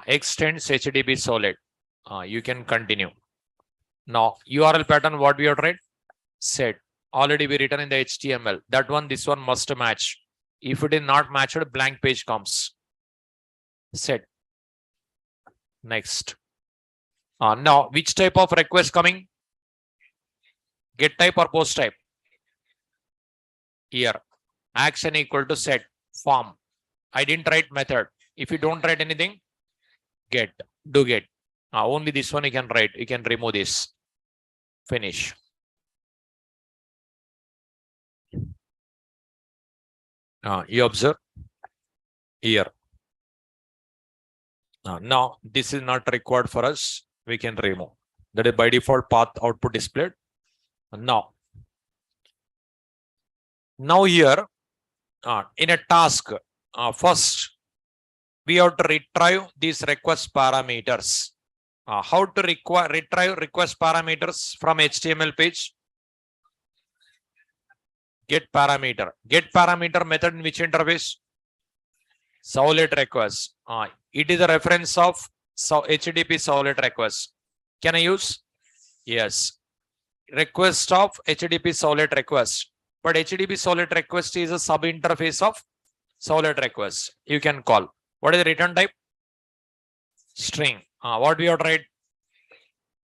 extends HTTP solid. You can continue. Now, URL pattern, what we have read? Set. Already we written in the HTML. That one, this one must match. If it is not matched, blank page comes. Set. Next. Now, which type of request coming? Get type or post type? Here. Action equal to set. Form. I didn't write method. If you don't write anything, get. Do get. Only this one you can write. You can remove this. Finish. You observe here. Now, this is not required for us. We can remove. That is by default path output displayed. Now here in a task, first we have to retrieve these request parameters. How to retrieve request parameters from HTML page? Get parameter. Get parameter method in which interface? Servlet request. It is a reference of HTTP servlet request. Can I use? Yes. Request of HTTP servlet request. But HTTP servlet request is a sub interface of servlet request. You can call. What is the return type? String. What we have to write?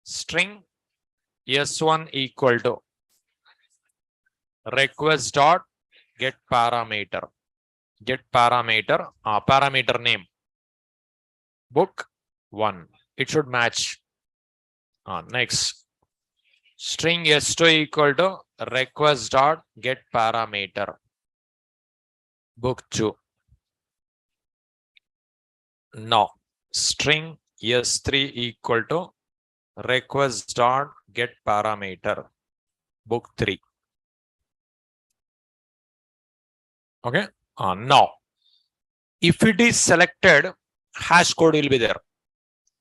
String S1 equal to request dot get parameter. Get parameter. Parameter name. Book 1. It should match. Next. String S2 equal to request dot get parameter. Book 2. Now, string S3 equal to request dot get parameter. Book 3. Okay. Now, if it is selected, hash code will be there.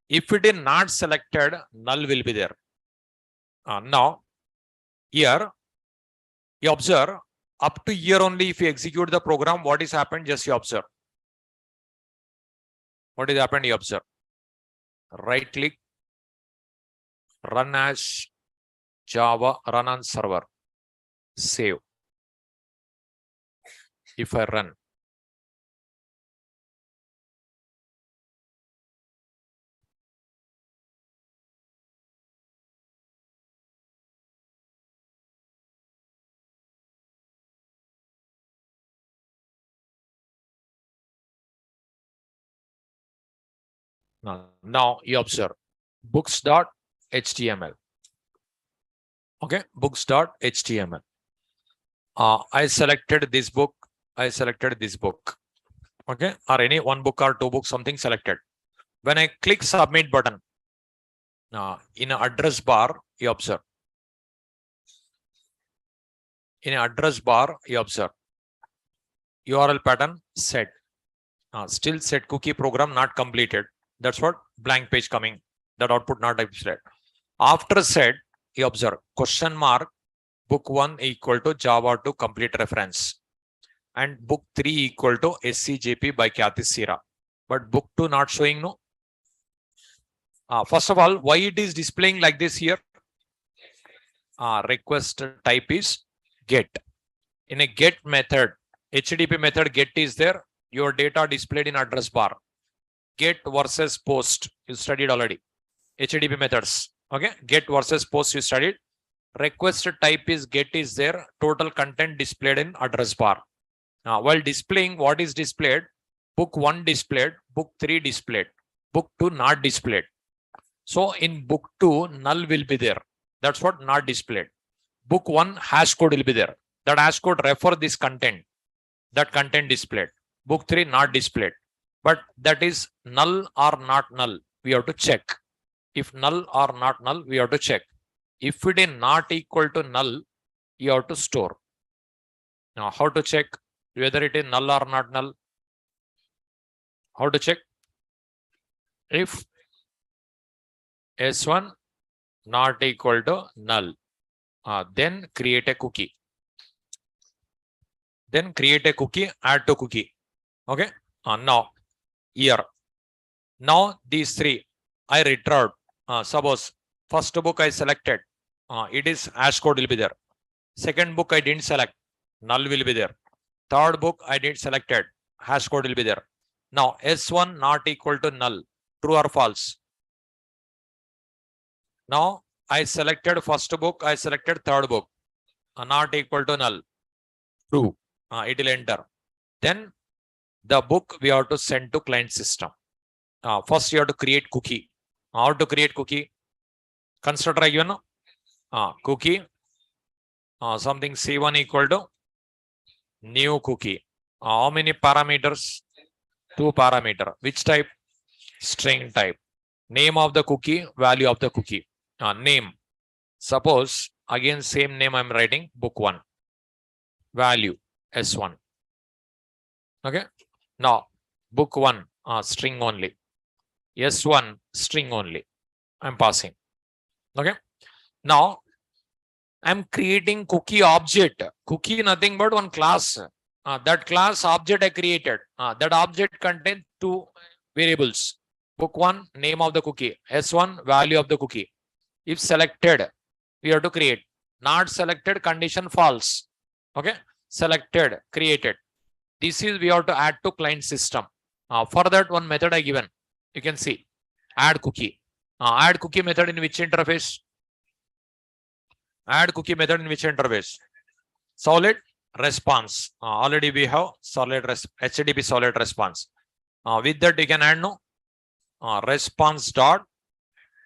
If it is not selected, null will be there. Now, here, you observe, up to here only if you execute the program, what is happened, just you observe. What is happened, you observe. Right click, run as Java, run on server, save. If I run, now you observe books.html. Okay, books.html. I selected this book. I selected this book. Okay, or any one book or two books, something selected. When I click submit button, in an address bar, you observe. In an address bar, you observe. URL pattern set. Still set cookie program not completed. That's what blank page coming. That output not displayed. After set, you observe question mark book 1 equal to Java 2 complete reference. And book 3 equal to SCJP by Kathy Sira. But book 2 not showing, no. First of all, why it is displaying like this here? Request type is get. In a get method, HTTP method get is there. Your data displayed in address bar. Get versus post, you studied already. HTTP methods. Okay, get versus post you studied. Request type is get is there. Total content displayed in address bar. While displaying, what is displayed? Book 1 displayed, book 3 displayed, book 2 not displayed. So in book 2, null will be there. That's what not displayed. Book 1 hash code will be there. That hash code refer this content. That content displayed. Book 3 not displayed. But that is null or not null. We have to check. If null or not null, we have to check. If it is not equal to null, you have to store. Now, how to check whether it is null or not null? How to check? If S1 not equal to null, then create a cookie. Then create a cookie, add to cookie. Okay. Now, here, Now these three I retrieved. Suppose first book I selected, it is hash code will be there. Second book I didn't select, null will be there. Third book I did selected, hash code will be there. Now S1 not equal to null, true or false. Now I selected first book, I selected third book, not equal to null, true. It will enter. Then the book we have to send to client system. First you have to create cookie. How to create cookie? Constructor given cookie something C1 equal to new cookie. How many parameters? 2 parameter. Which type? String type. Name of the cookie, value of the cookie. Name. Suppose again same name I'm writing, book 1. Value S1. Okay. Now book 1 string only. S1 string only. I'm passing. Okay. Now I'm creating cookie object. Cookie nothing but one class. That class object I created. That object contains 2 variables. Book 1 name of the cookie. S1 value of the cookie. If selected, we have to create. Not selected, condition false. Okay. Selected, created. This is we have to add to client system. For that one method I given. You can see add cookie. Add cookie method in which interface? Add cookie method in which interface? Solid response. Already we have solid HTTP solid response. With that you can add no response dot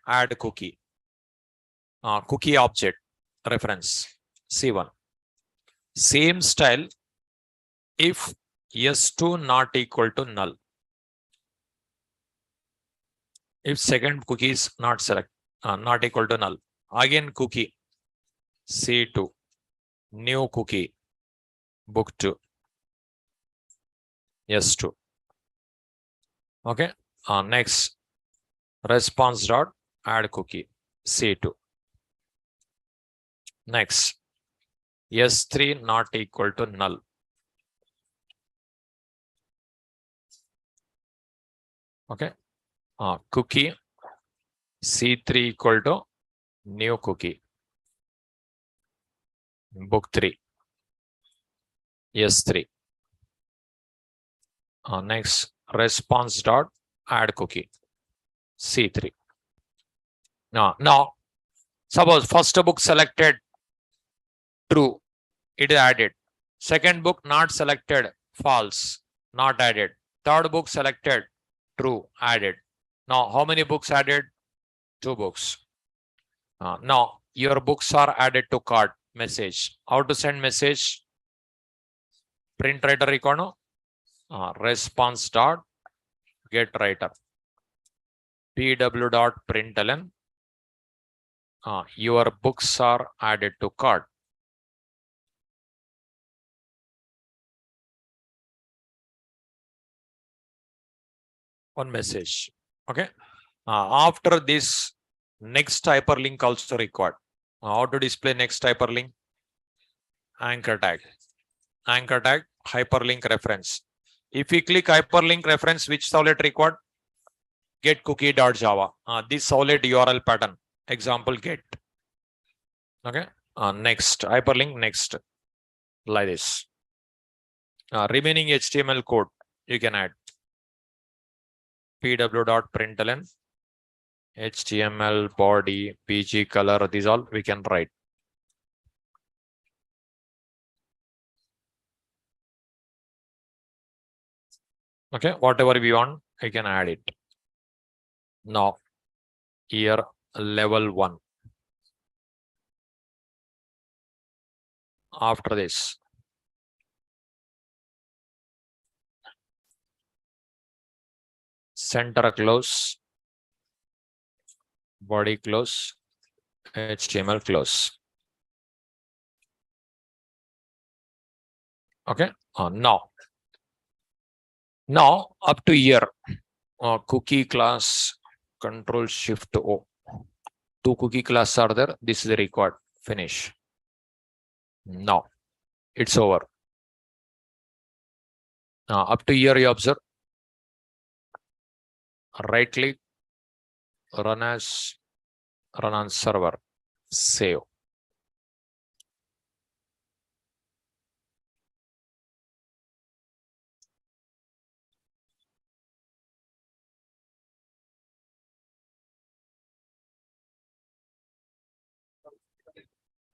add cookie. Cookie object reference C1. Same style if S2 not equal to null. If second cookie is not not equal to null. Again cookie C2 new cookie book 2 S2. Okay. Next response dot add cookie C2. Next S3 not equal to null. Okay. Cookie C3 equal to new cookie book 3 S3. Next response dot add cookie C3. Now suppose first book selected true, it is added. Second book not selected, false, not added. Third book selected, true, added. Now how many books added? 2 books. Now your books are added to cart message. How to send message? Print writer econo response dot get writer pw dot println your books are added to cart. One message. Okay. After this, next hyperlink also required. How to display next hyperlink? Anchor tag. Anchor tag, hyperlink reference. If we click hyperlink reference, which solid required? Get cookie.java. This solid URL pattern. Example get. Okay. Next hyperlink next. Like this. Remaining HTML code you can add. pw.println HTML body PG color. These all we can write. Okay, whatever we want, I can add it. Now, here level 1. After this, center close, body close, HTML close. Okay, now up to here, cookie class control shift O. 2 cookie class are there. This is the required. Finish. Now it's over. Up to here you observe. right click, run as, run on server, save.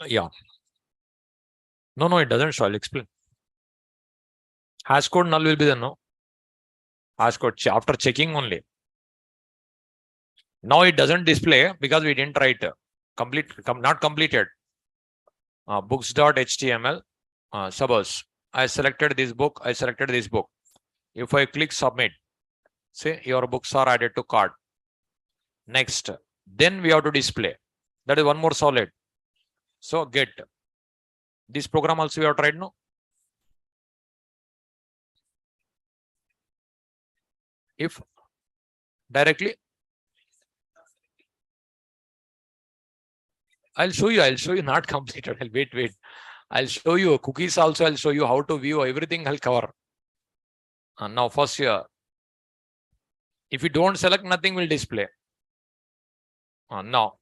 Yeah. No, it doesn't show. I'll explain. Hash code null will be there, no? Hash code after checking only. Now it doesn't display because we didn't write not completed. Books.html. Suppose I selected this book. I selected this book. If I click submit, say your books are added to cart. Next, then we have to display. That is one more solid. So get this program also we have tried, no? If directly, I'll show you. I'll show you not completed. I'll wait. I'll show you cookies also. I'll show you how to view everything. I'll cover. Now first here, if you don't select, nothing will display. Now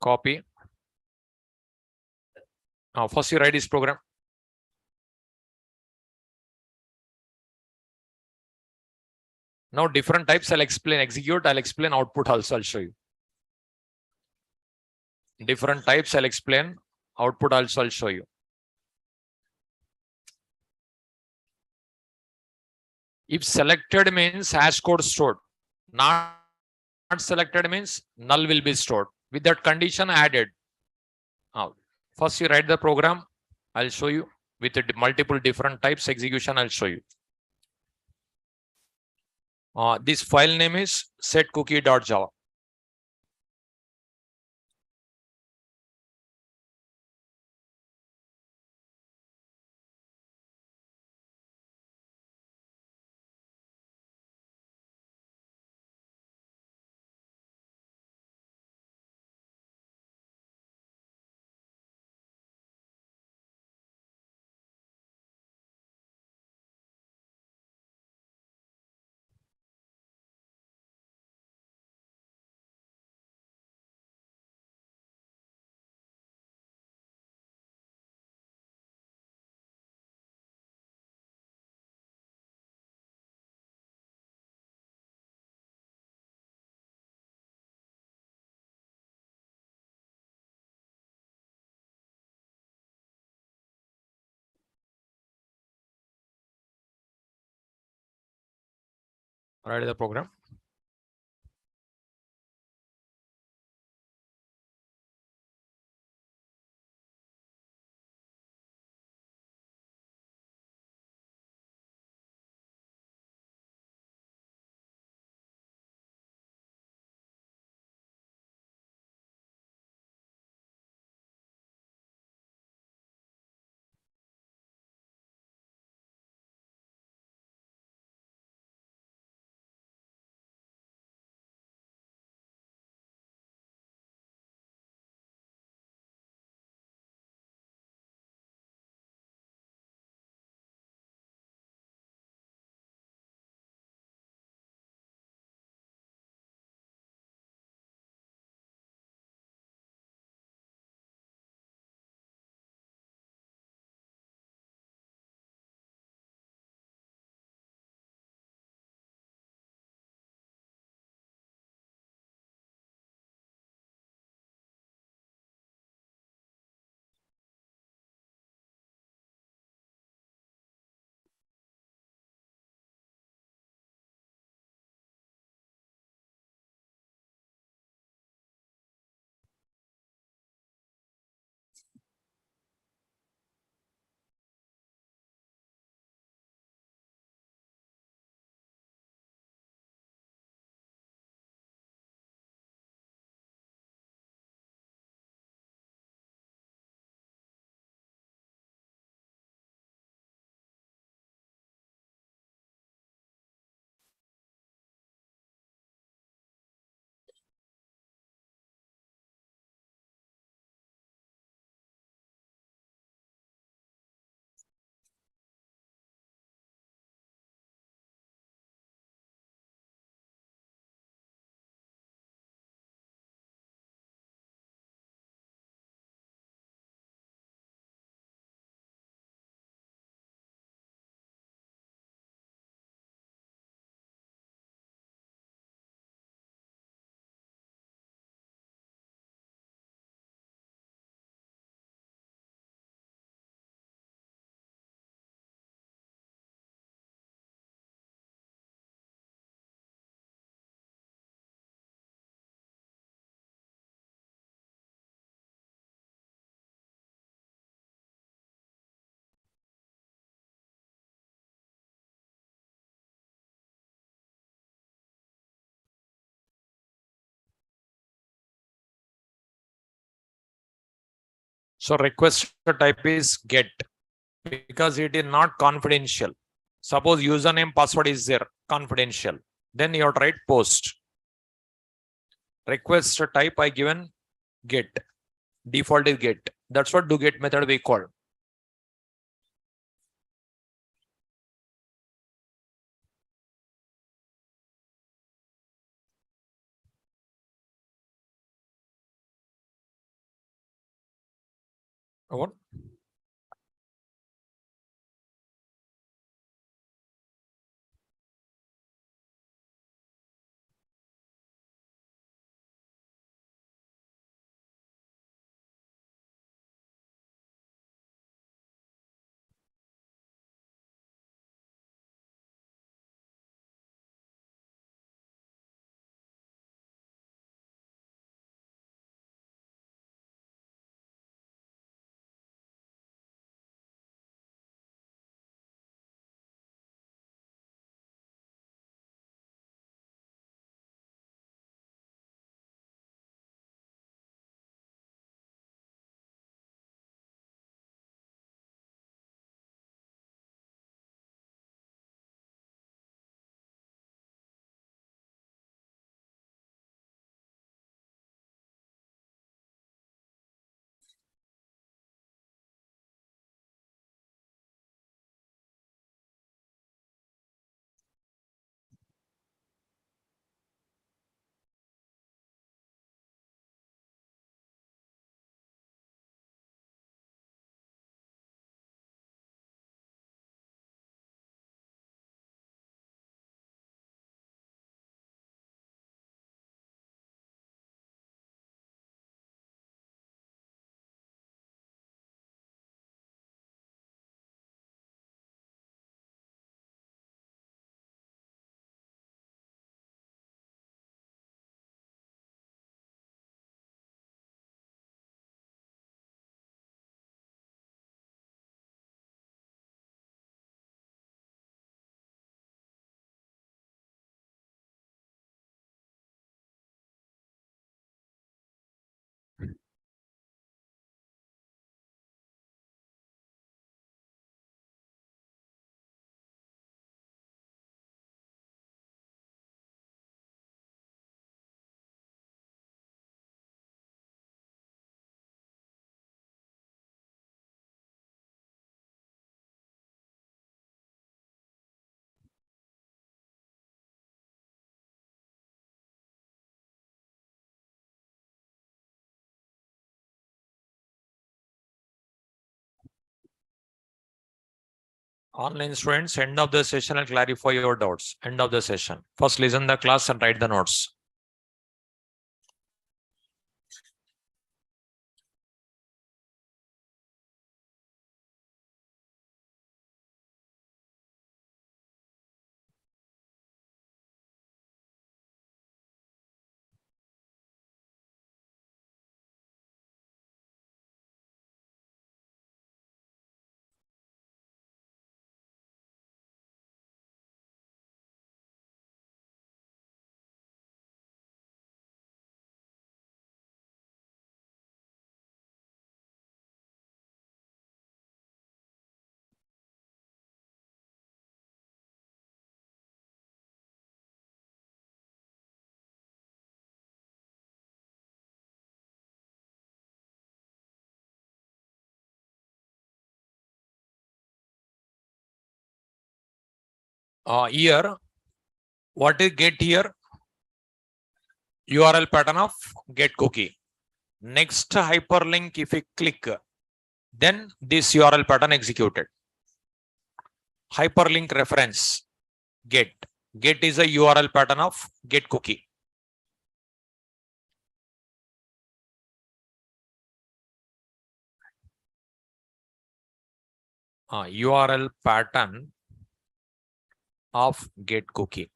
copy. Now first you write this program. Now different types I'll explain. Execute. I'll explain output also. I'll show you. Different types I'll explain. Output also I'll show you. If selected means hash code stored. Not selected means null will be stored. With that condition added. Now, first you write the program. I'll show you with multiple different types execution. I'll show you. This file name is setcookie.java. Write the program. So request type is get because it is not confidential. Suppose username password is there, confidential. Then you have to write post. Request type I given get. Default is get. That's what do get method we call. What? Online students, end of the session, I'll clarify your doubts. End of the session. First listen the class and write the notes. Here, what is get here? URL pattern of get cookie. Next hyperlink, if you click, then this URL pattern executed. Hyperlink reference, get. Get is a URL pattern of get cookie. URL pattern of get cookie.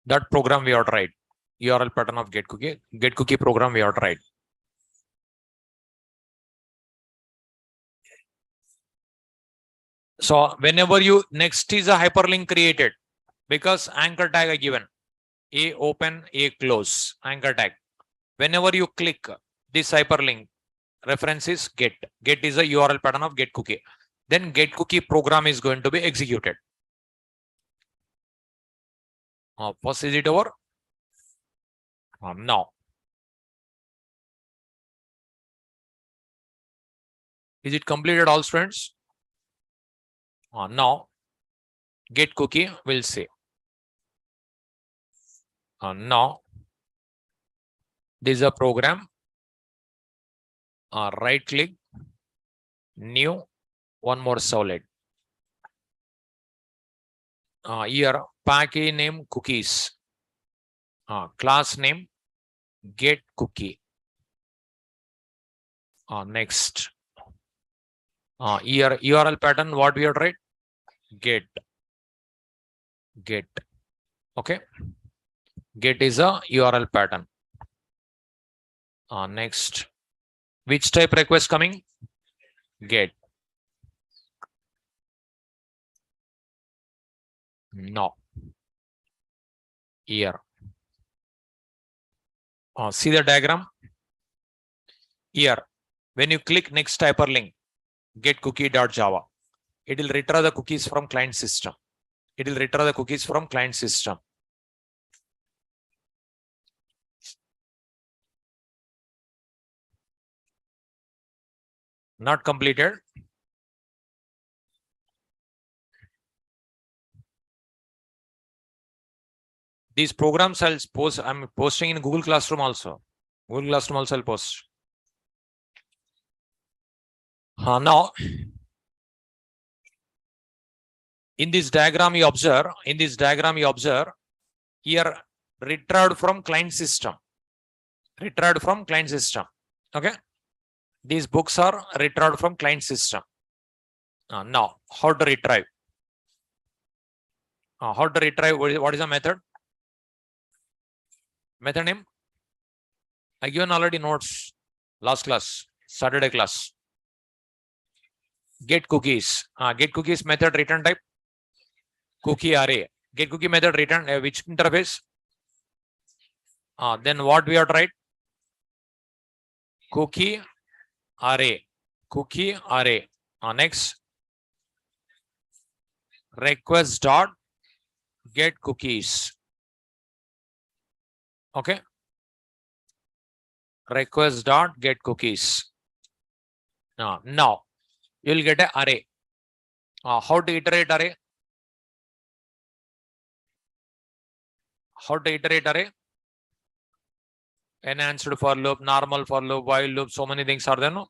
That program we have to write. URL pattern of get cookie program we have to write. So whenever you next is a hyperlink created because anchor tag are given. A open, A close, anchor tag. Whenever you click this hyperlink, reference is get. Get is a URL pattern of get cookie. Then get cookie program is going to be executed. First, is it over? Now. Is it completed, all students? Now, get cookie will say. Now, this is a program. Right click, new, one more solid. Here, package name cookies. Class name get cookie. Next. Here URL pattern, what we have to write? Get. Okay. Get is a URL pattern. Next. Which type request coming? Get. No. Here. See the diagram? Here. When you click next hyperlink, get cookie.java, it will retrieve the cookies from client system. It will retrieve the cookies from client system. Not completed. These programs I'll post. I'm posting in Google Classroom also. Google Classroom also I'll post. Now, in this diagram you observe. Here retrieved from client system. Okay. These books are retrieved from client system. Now, how to retrieve? What is the method? Method name? I given already notes last class, Saturday class. Get cookies. Get cookies method return type cookie array. Get cookie method return which interface? Then what we have to write? Cookie array. Next, request dot get cookies. Okay. Request dot get cookies. Now you will get an array. How to iterate array? Enhanced for loop, normal for loop, while loop, so many things are there, no?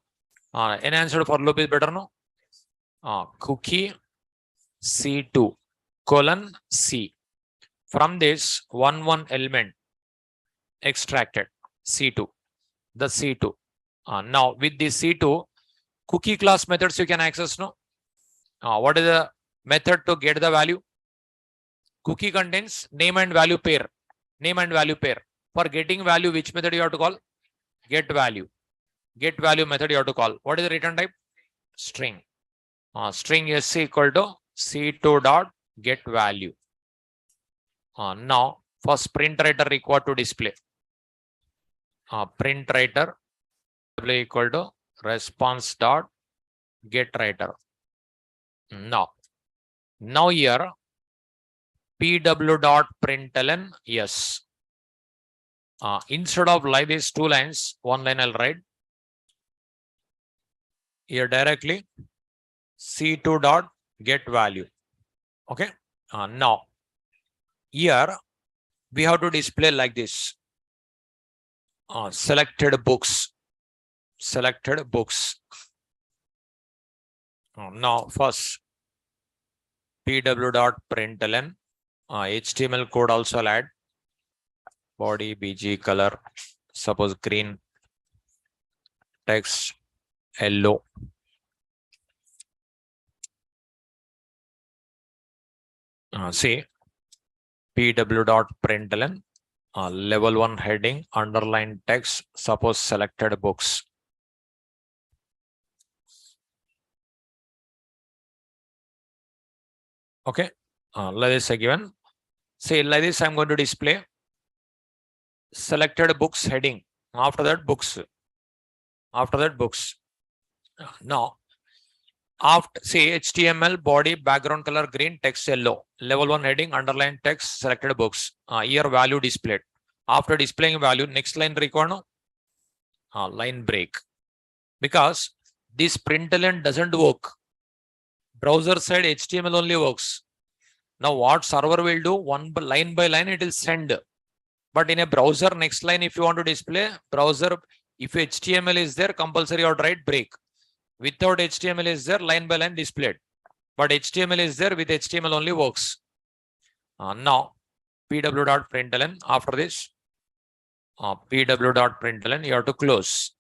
Enhanced for loop is better, no? Cookie C2 colon C. From this one element extracted C2, the C2. Now with this C2, cookie class methods you can access, no? What is the method to get the value? Cookie contains name and value pair. For getting value, which method you have to call? Get value method you have to call. What is the return type? String. String sc equal to c2 dot get value. Now first print writer required to display. Print writer equal to response dot get writer. Now here pw dot println yes. Instead of like this 2 lines, 1 line I'll write here directly c2 dot get value. Okay. Now here we have to display like this. Selected books. Now first pw dot println HTML code also I'll add. Body bg color, suppose green, text yellow. See pw dot println level 1 heading underline text, suppose selected books. Okay. Like this again. Say like this I'm going to display selected books heading. After that, books. After that, books. Now, after say HTML body background color green, text yellow. Level 1 heading, underline text, selected books. Here value displayed. After displaying value, next line required. Line break. Because this println doesn't work. Browser side HTML only works. Now what server will do, one line by line it will send. But in a browser, next line if you want to display, browser, if HTML is there, compulsory or write break. Without HTML is there, line by line displayed. But HTML is there, with HTML only works. Now, pw.println, after this, pw.println, you have to close.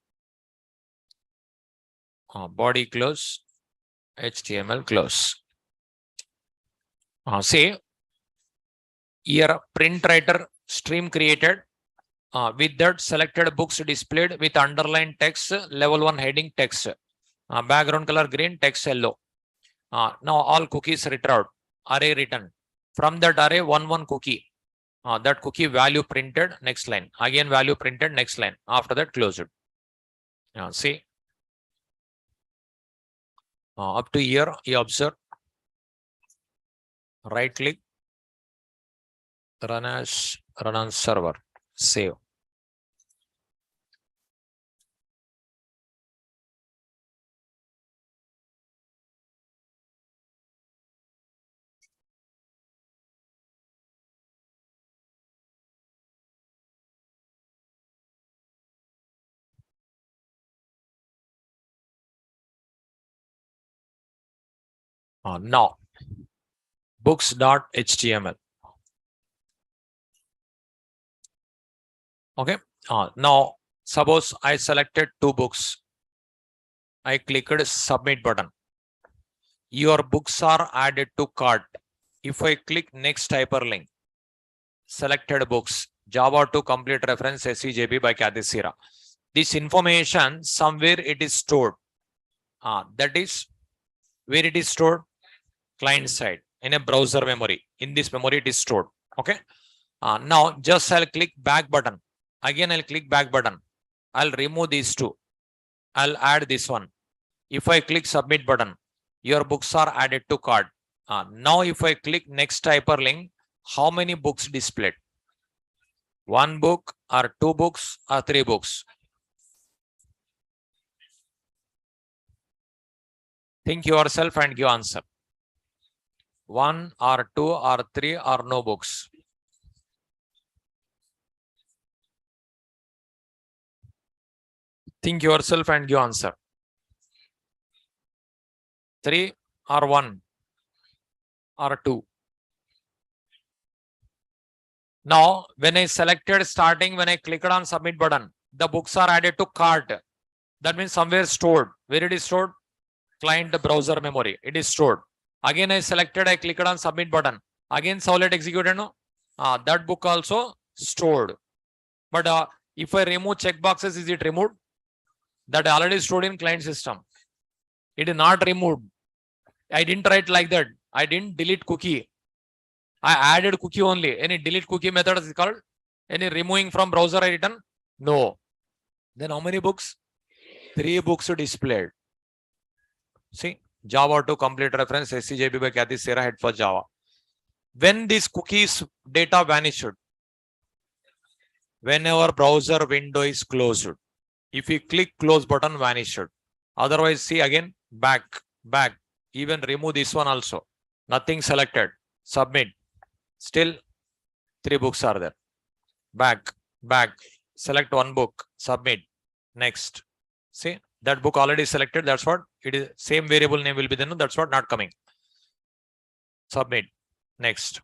Body close, HTML close. Say, here print writer stream created. With that selected books displayed with underlined text, level 1 heading text. Background color green, text yellow. Now all cookies retrieved, array written. From that array, one cookie. That cookie value printed, next line. Again value printed, next line. After that, close it. See. Up to here, you observe. Right click. Run on server. Save. Now, books.html. Okay. Now, suppose I selected 2 books. I clicked submit button. Your books are added to cart. If I click next hyperlink, selected books, Java 2 complete reference SEJB by Kathy Sira. This information somewhere it is stored. That is where it is stored, client side in a browser memory. In this memory it is stored. Okay. Now just I'll click back button. Again I'll click back button. I'll remove these 2. I'll add this one. If I click submit button, your books are added to cart. Now if I click next hyperlink, how many books displayed? 1 book or 2 books or 3 books? Think yourself and give answer. 1 or 2 or 3 or no books? Think yourself and give answer. 3 or 1 or 2? Now, when I selected starting, when I clicked on submit button, the books are added to cart. That means somewhere stored. Where it is stored? Client browser memory. It is stored. Again, I selected, I clicked on submit button. Again, Solid executed. No? That book also stored. But if I remove checkboxes, is it removed? That already stored in client system. It is not removed. I didn't write like that. I didn't delete cookie. I added cookie only. Any delete cookie method is called? Any removing from browser I written? No. Then how many books? 3 books displayed. See, Java 2 complete reference SCJP by Kathy Sierra head for Java. When this cookies data vanished, whenever browser window is closed, if you click close button, vanished. Otherwise, see again, back. Even remove this one also. Nothing selected. Submit. Still 3 books are there. Back. Select 1 book. Submit. Next. See, that book already selected. That's what it is. Same variable name will be there. No, that's what not coming. Submit. Next.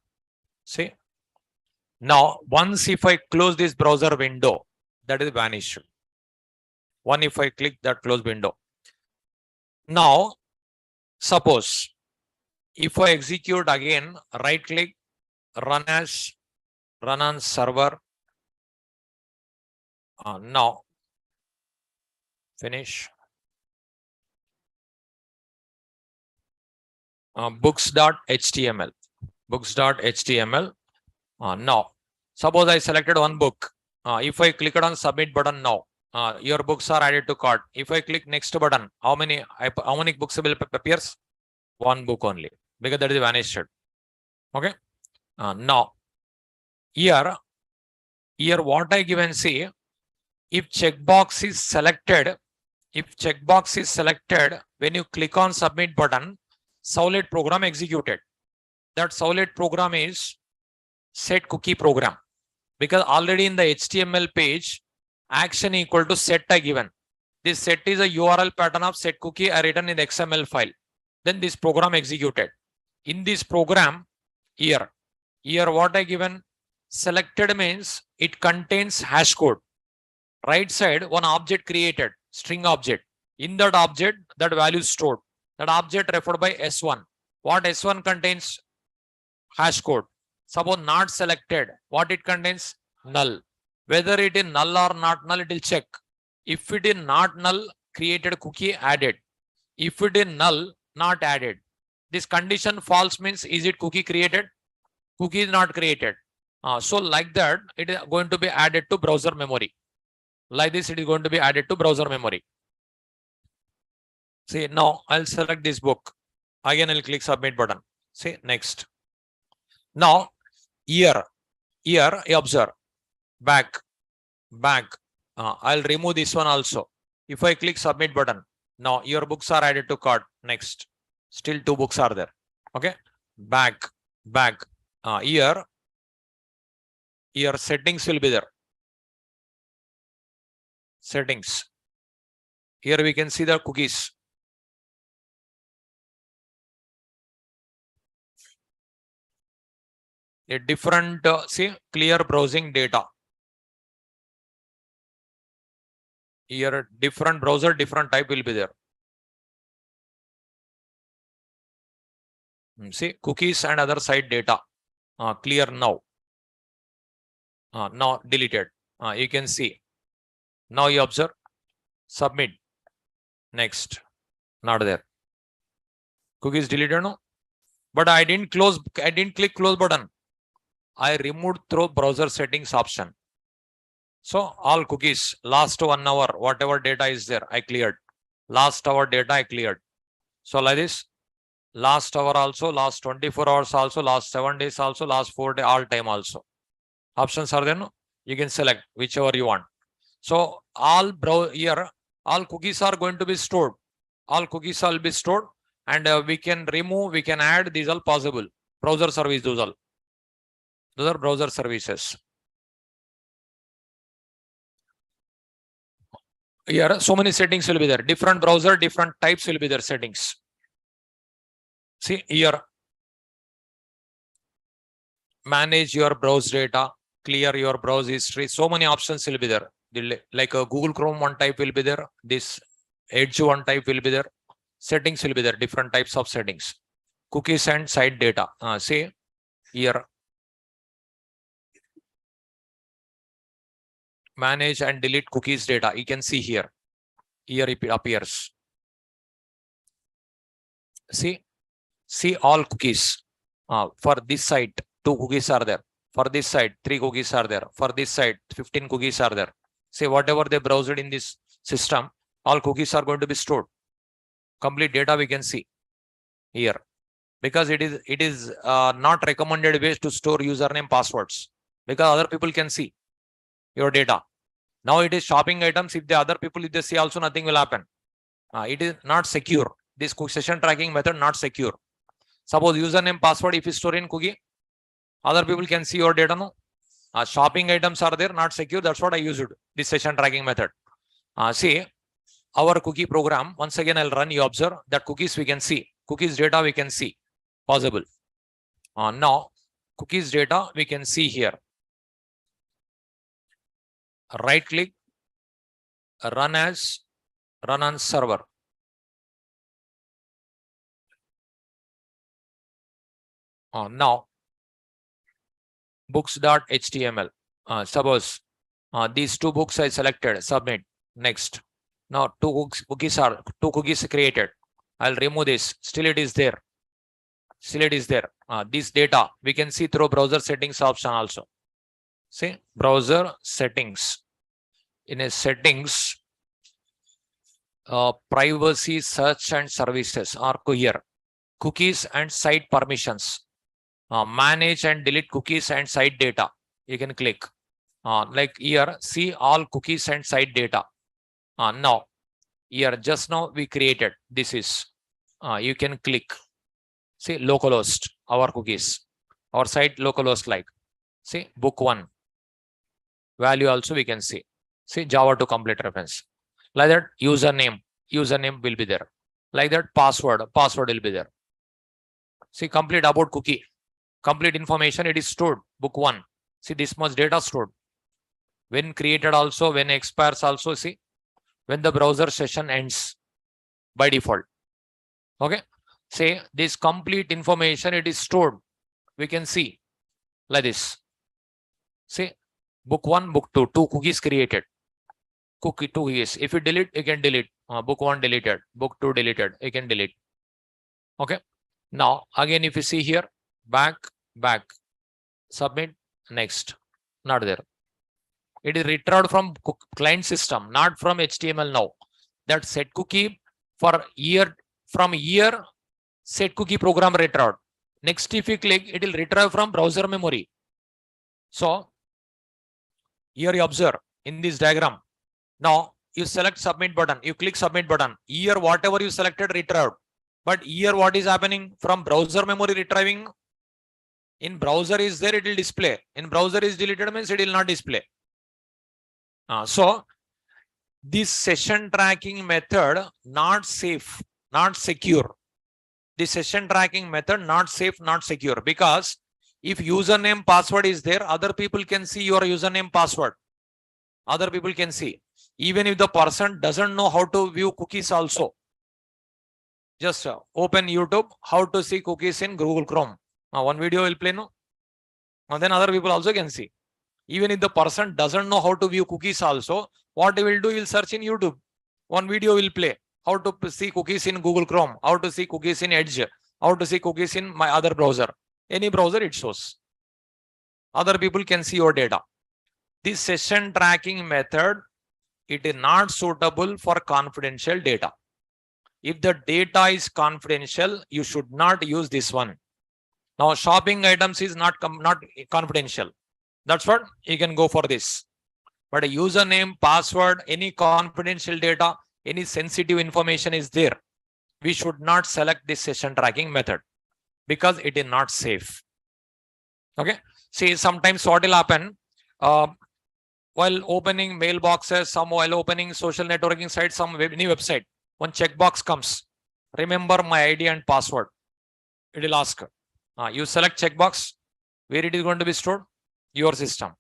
See. Now, once if I close this browser window, that is vanished. One if I click that close window. Now, suppose if I execute again, right click, run on server. Now, finish. Books.html. Now, suppose I selected 1 book. If I click on submit button now, your books are added to cart. If I click next button, how many books will appears? One book only, because that is vanished. Okay. Now here what I given, see, if checkbox is selected, when you click on submit button, Solid program executed. That Solid program is set cookie program, because already in the HTML page, action equal to set I given. This set is a URL pattern of set cookie I written in the XML file. Then this program executed. In this program, here what I given, selected means it contains hash code. Right side, one object created, string object. In that object, that value is stored. That object referred by S1. What S1 contains? Hash code. Suppose not selected, what it contains? Null. Whether it is null or not null, it will check. If it is not null, created cookie added. If it is null, not added. This condition false means, is it cookie created? Cookie is not created. So like that, it is going to be added to browser memory. Like this, it is going to be added to browser memory. See, now I'll select this book. Again, I'll click submit button. See, next. Now, here observe. Back. I'll remove this one also. If I click submit button, now your books are added to cart. Next. Still 2 books are there. Okay. Back. Here settings will be there. Settings. Here we can see the cookies. A different, see, clear browsing data. Here different browser, different type will be there. See, cookies and other site data. Clear now. Now deleted. You can see. Now you observe. Submit. Next. Not there. Cookies deleted, no? But I didn't click close button. I removed through browser settings option. So all cookies, last 1 hour, whatever data is there, I cleared. Last hour data I cleared. So like this, last hour also, last 24 hours also, last 7 days also, last 4 days, all time also. Options are there, no? You can select whichever you want. So all cookies are going to be stored. All cookies will be stored, and we can remove, we can add. These are possible. Browser service, those are browser services. Here, so many settings will be there. Different browser, different types will be there. Settings. See here, manage your browse data, clear your browse history. So many options will be there. Like a Google Chrome one type will be there. This Edge one type will be there. Settings will be there. Different types of settings. Cookies and site data. See here, manage and delete cookies data. You can see here. Here it appears. See all cookies. For this site, 2 cookies are there. For this site, 3 cookies are there. For this site, 15 cookies are there. Say whatever they browsed in this system, all cookies are going to be stored. Complete data we can see here, because it is not recommended ways to store username passwords, because other people can see your data. Now it is shopping items. If the other people, if they see also, nothing will happen. It is not secure. This session tracking method not secure. Suppose username password if you store in cookie, other people can see your data. No, shopping items are there, not secure. That's what I used, this session tracking method. See our cookie program. Once again, I'll run. You observe that cookies we can see. Cookies data we can see. Possible. Now cookies data we can see here. Right click, run on server. Now books.html. Suppose these 2 books I selected. Submit. Next. Now 2 cookies created. I'll remove this. Still it is there. This data we can see through browser settings option also. See, browser settings. In a settings, privacy, search and services are here. Cookies and site permissions. Manage and delete cookies and site data. You can click. Like here, see all cookies and site data. Now, here just now we created. This is, you can click. See, localhost, our cookies. Our site localhost like. See, book 1. Value also we can see. See, Java to complete reference. Like that, username will be there. Like that, password will be there. See, complete about cookie. Complete information, it is stored. Book 1. See, this much data stored. When created also, when expires also, see, when the browser session ends by default. Okay. Say this complete information, it is stored. We can see like this. See, book 1, book 2, 2 cookies created. Cookie 2 cookies. If you delete, you can delete. Book 1 deleted, book 2 deleted, you can delete. Okay. Now, again, if you see here, back, submit, next, not there. It is retrieved from client system, not from HTML now. That set cookie for year, from year, set cookie program retrieved. Next, if you click, it will retrieve from browser memory. So, here you observe in this diagram. Now, you select submit button, you click submit button. Here, whatever you selected, retrieved. But here, what is happening? From browser memory retrieving, in browser is there, it will display. In browser is deleted means it will not display. So, this session tracking method not safe, not secure. The session tracking method not safe, not secure, because if username password is there, other people can see your username password. Other people can see. Even if the person doesn't know how to view cookies also. Just open YouTube, how to see cookies in Google Chrome. Now, one video will play, no? And then other people also can see. Even if the person doesn't know how to view cookies also, what he will do, he will search in YouTube. One video will play. How to see cookies in Google Chrome, how to see cookies in Edge, how to see cookies in my other browser. Any browser it shows. Other people can see your data. This session tracking method, it is not suitable for confidential data. If the data is confidential, you should not use this one. Now, shopping items is not confidential. That's what you can go for this. But a username, password, any confidential data, any sensitive information is there, we should not select this session tracking method because it is not safe. Okay. See, sometimes what will happen while opening mailboxes, while opening social networking sites, any website, one checkbox comes. Remember my ID and password. It will ask. You select checkbox. Where it is going to be stored? Your system.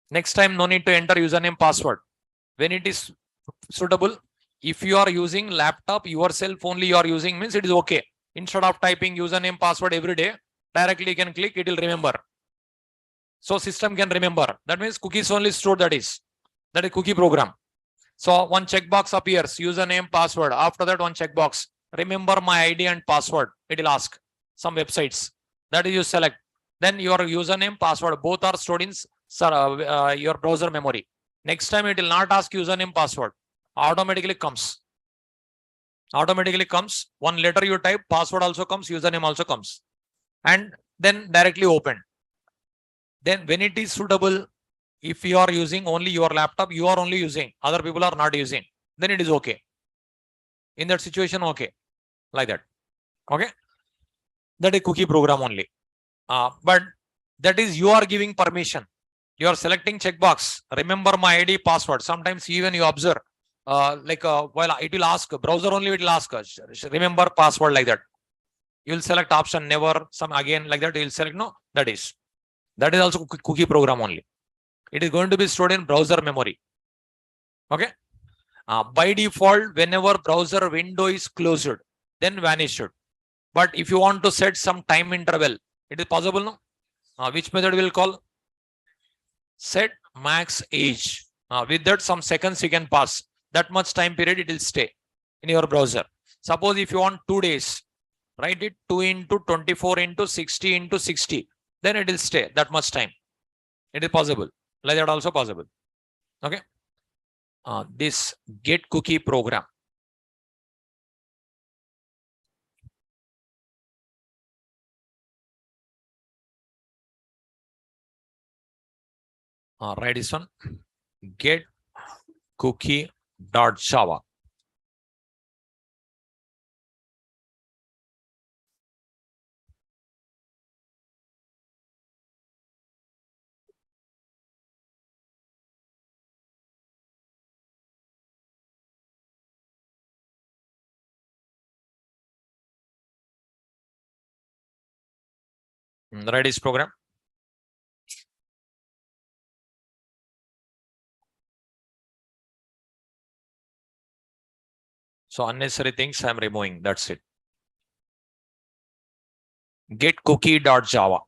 Next time, no need to enter username, password. When it is suitable, if you are using laptop, yourself only you are using, means it is okay. Instead of typing username, password every day, directly you can click, it will remember. So system can remember. That means cookies only stored, that is cookie program. So one checkbox appears, username, password. After that, one checkbox, remember my ID and password. It will ask some websites. That is you select. Then your username, password, both are stored in your browser memory. Next time it will not ask username, password. Automatically comes. Automatically comes. One letter you type, password also comes, username also comes. And then directly open. Then when it is suitable, if you are using only your laptop, you are only using, other people are not using, then it is okay. In that situation, okay. Like that. Okay. That is cookie program only. But that is you are giving permission. You are selecting checkbox. Remember my ID, password. Sometimes even you observe, while it will ask, browser only it will ask, remember password, like that. You will select option never, some again like that. You will select no. That is also cookie program only. It is going to be stored in browser memory. Okay. By default, whenever browser window is closed, then vanished. But if you want to set some time interval, it is possible, no? Which method will call? Set max age. With that, some seconds you can pass. That much time period it will stay in your browser. Suppose if you want 2 days, write it 2 into 24 into 60 into 60. Then it will stay that much time. It is possible. Like that also possible. Okay. This get cookie program. Write this one. Get cookie dot Java. Write this program. So unnecessary things I'm removing. That's it. Get cookie dot Java.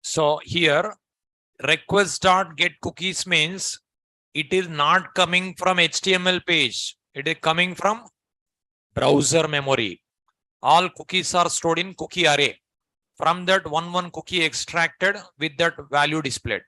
So here request dot get cookies means it is not coming from HTML page. It is coming from browser memory. All cookies are stored in cookie array. From that, one cookie extracted with that value displayed.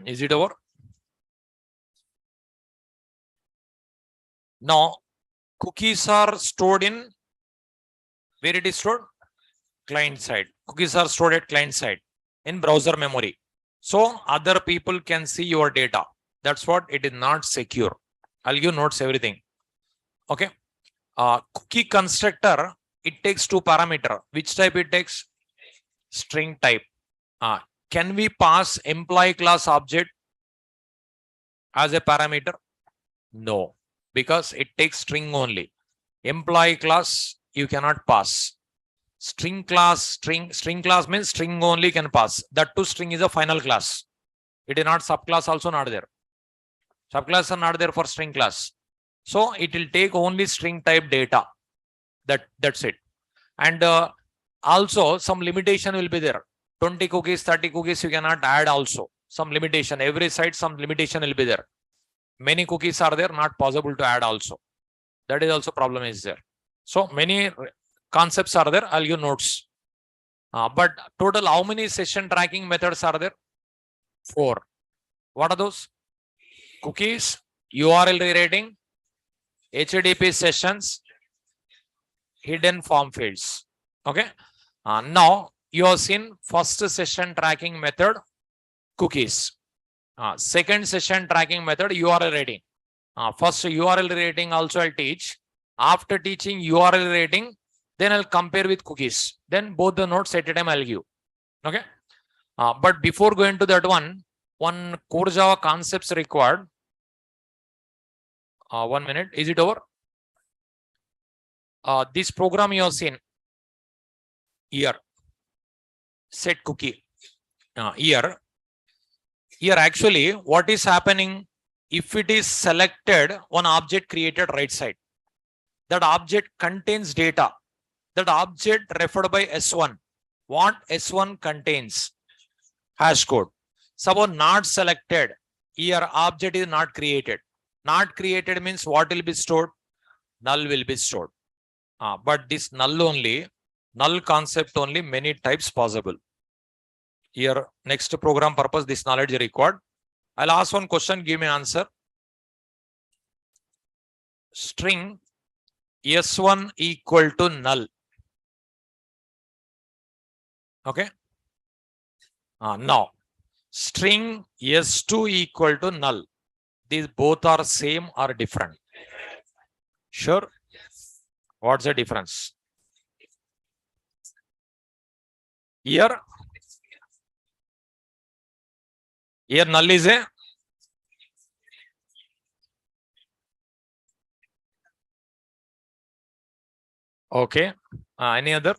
Is it over? Now, cookies are stored in where it is stored? Client side. Cookies are stored at client side in browser memory. So other people can see your data. That's what it is not secure. I'll give notes everything. Okay. Cookie constructor, it takes two parameter. Which type it takes? String type. Can we pass employee class object as a parameter? No, because it takes string only. Employee class, you cannot pass. String class, string class means string only can pass. That too string is a final class. It is not subclass also not there. Subclass are not there for string class. So it will take only string type data. That's it. And also some limitation will be there. 20 cookies, 30 cookies, you cannot add also. Some limitation. Every site, some limitation will be there. Many cookies are there, not possible to add also. That is also problem is there. So many concepts are there. I'll give notes. But total, how many session tracking methods are there? 4. What are those? Cookies, URL rewriting, HTTP sessions, hidden form fields. Okay. Now you have seen first session tracking method, cookies. Second session tracking method, URL rating. First URL rating also I'll teach. After teaching URL rating, then I'll compare with cookies. Then both the notes at a time I'll give. Okay. But before going to that one core Java concepts required. 1 minute. Is it over? This program you have seen here. Set cookie. Here actually what is happening, if it is selected one object created right side, that object contains data, that object referred by S1, what S1 contains? Hash code. Suppose not selected, here object is not created. Not created means what will be stored? Null will be stored. But this null concept only, many types possible. Here, next program purpose, this knowledge is required. I'll ask one question, give me answer. String S1 equal to null. Okay. Now, string S2 equal to null. These both are same or different? Sure. What's the difference? Here null is a okay. Any other?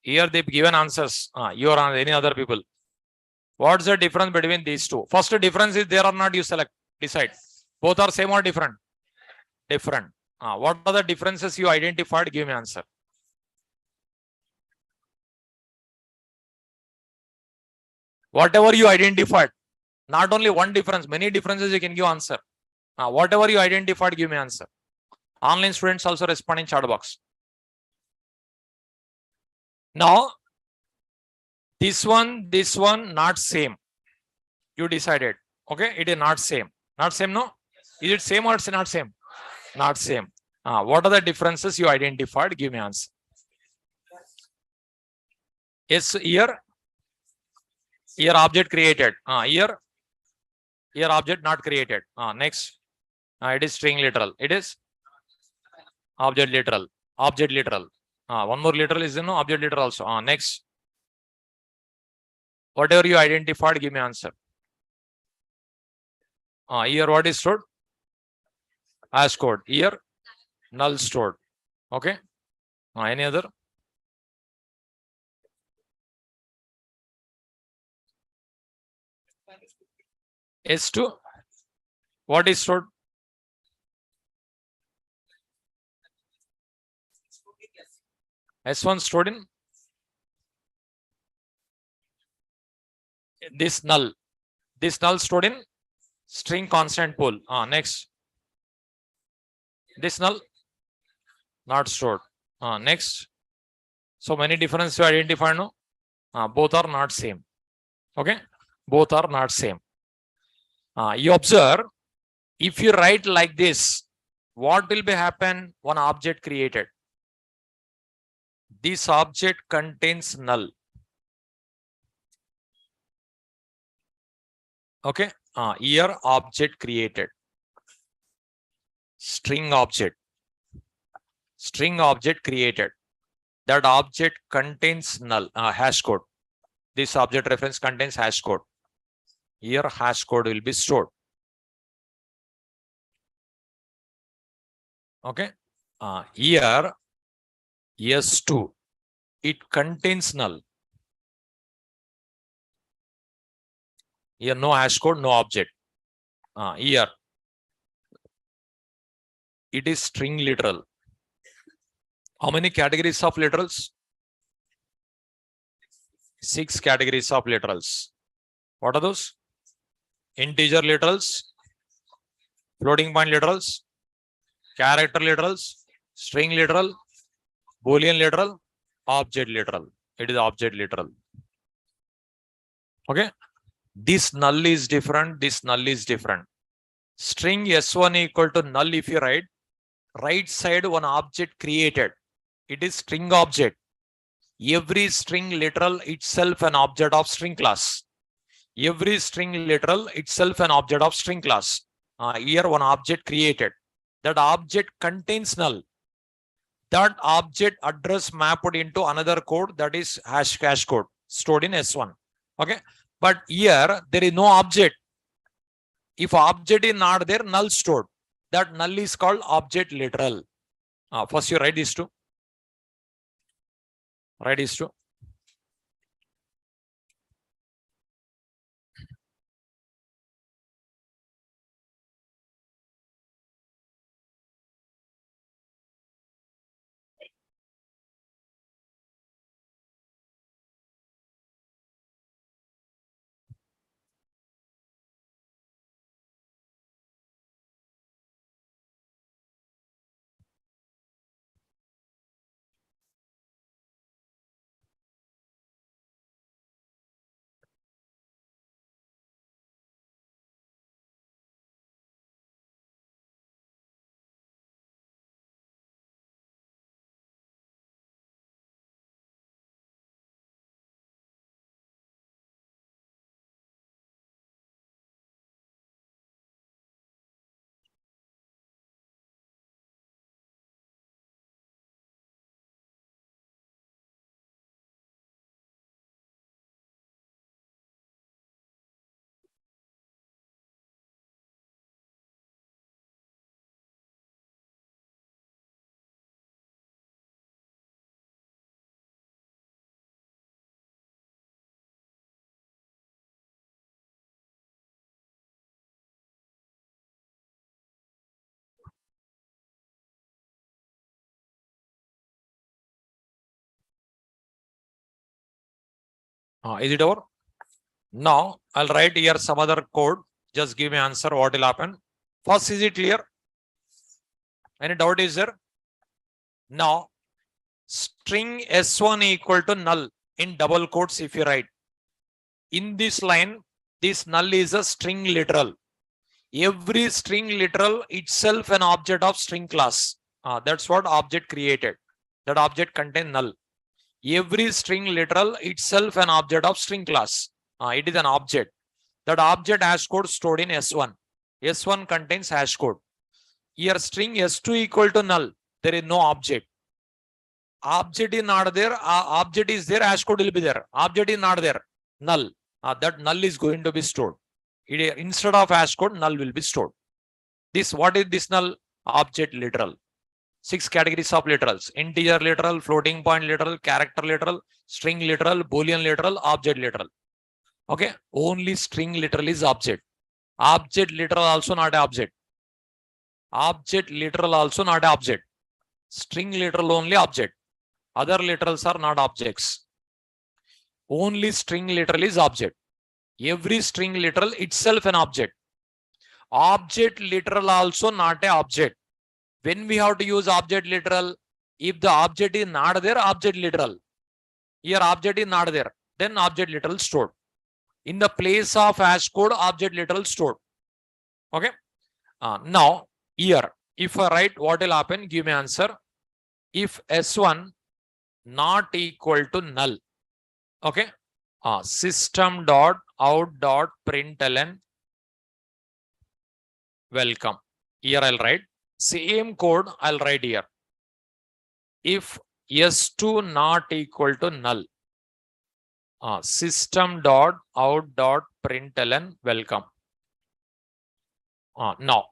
Here they've given answers. You or any other people. What's the difference between these two? First difference is there or not, you select, decide. Both are same or different? Different. What are the differences you identified? Give me answer. Whatever you identified, not only one difference, many differences you can give answer. Whatever you identified, give me answer. Online students also respond in chat box. Now, this one, not same. You decided. Okay, it is not same. Not same, no? Is it same or it's not same? Not same. What are the differences you identified? Give me answer. Yes, here object created. Here object not created. Next, it is string literal. It is object literal. Object literal. One more literal is no object literal also. Next, whatever you identified, give me answer. Here what is stored? Hash code. Here null stored. Okay. Any other? S2. What is stored? S1 stored in this null. This null stored in string constant pool. Next. This null not stored. Next. So many differences you identify now. Both are not same. Okay. Both are not same. You observe, if you write like this, what will be happen? One object created. This object contains null. Okay. Here object created. String object. String object created. That object contains null, hash code. This object reference contains hash code. Here hash code will be stored. Okay. Here S2, it contains null. Here no hash code, no object. Here it is string literal. How many categories of literals? 6 categories of literals. What are those? Integer literals, floating point literals, character literals, string literal, Boolean literal, object literal. It is object literal. Okay. This null is different. This null is different. String S1 equal to null. If you write, right side one object created. It is string object. Every string literal itself an object of string class. Every string literal itself an object of string class. Here one object created. That object contains null. That object address mapped into another code, that is hash code stored in S1. Okay. But here there is no object. If object is not there, null stored. That null is called object literal. First you write these two. Write these two. Is it over? Now I'll write here some other code. Just give me answer what will happen. First, is it clear? Any doubt is there? Now string S1 equal to null in double quotes if you write. In this line, this null is a string literal. Every string literal itself an object of string class. That's what object created. That object contains null. Every string literal itself an object of string class. It is an object. That object hash code stored in S1. S1 contains hash code. Here string S2 equal to null. There is no object. Object is not there. Object is there. Hash code will be there. Object is not there. Null. That null is going to be stored. Instead of hash code, null will be stored. This, what is this null? Object literal. 6 categories of literals: integer literal, floating point literal, character literal, string literal, boolean literal, object literal. Okay, only string literal is object. Object literal also not a object. Object literal also not a object. String literal only object. Other literals are not objects. Only string literal is object. Every string literal itself an object. Object literal also not a object. When we have to use object literal, if the object is not there, object literal. Here object is not there, then object literal stored. In the place of hash code, object literal stored. Okay. Now here, if I write, what will happen? Give me answer. If S1 not equal to null. Okay. System dot out dot println welcome. Here I'll write same code. I'll write here. If S2 not equal to null. System dot out dot println welcome. Now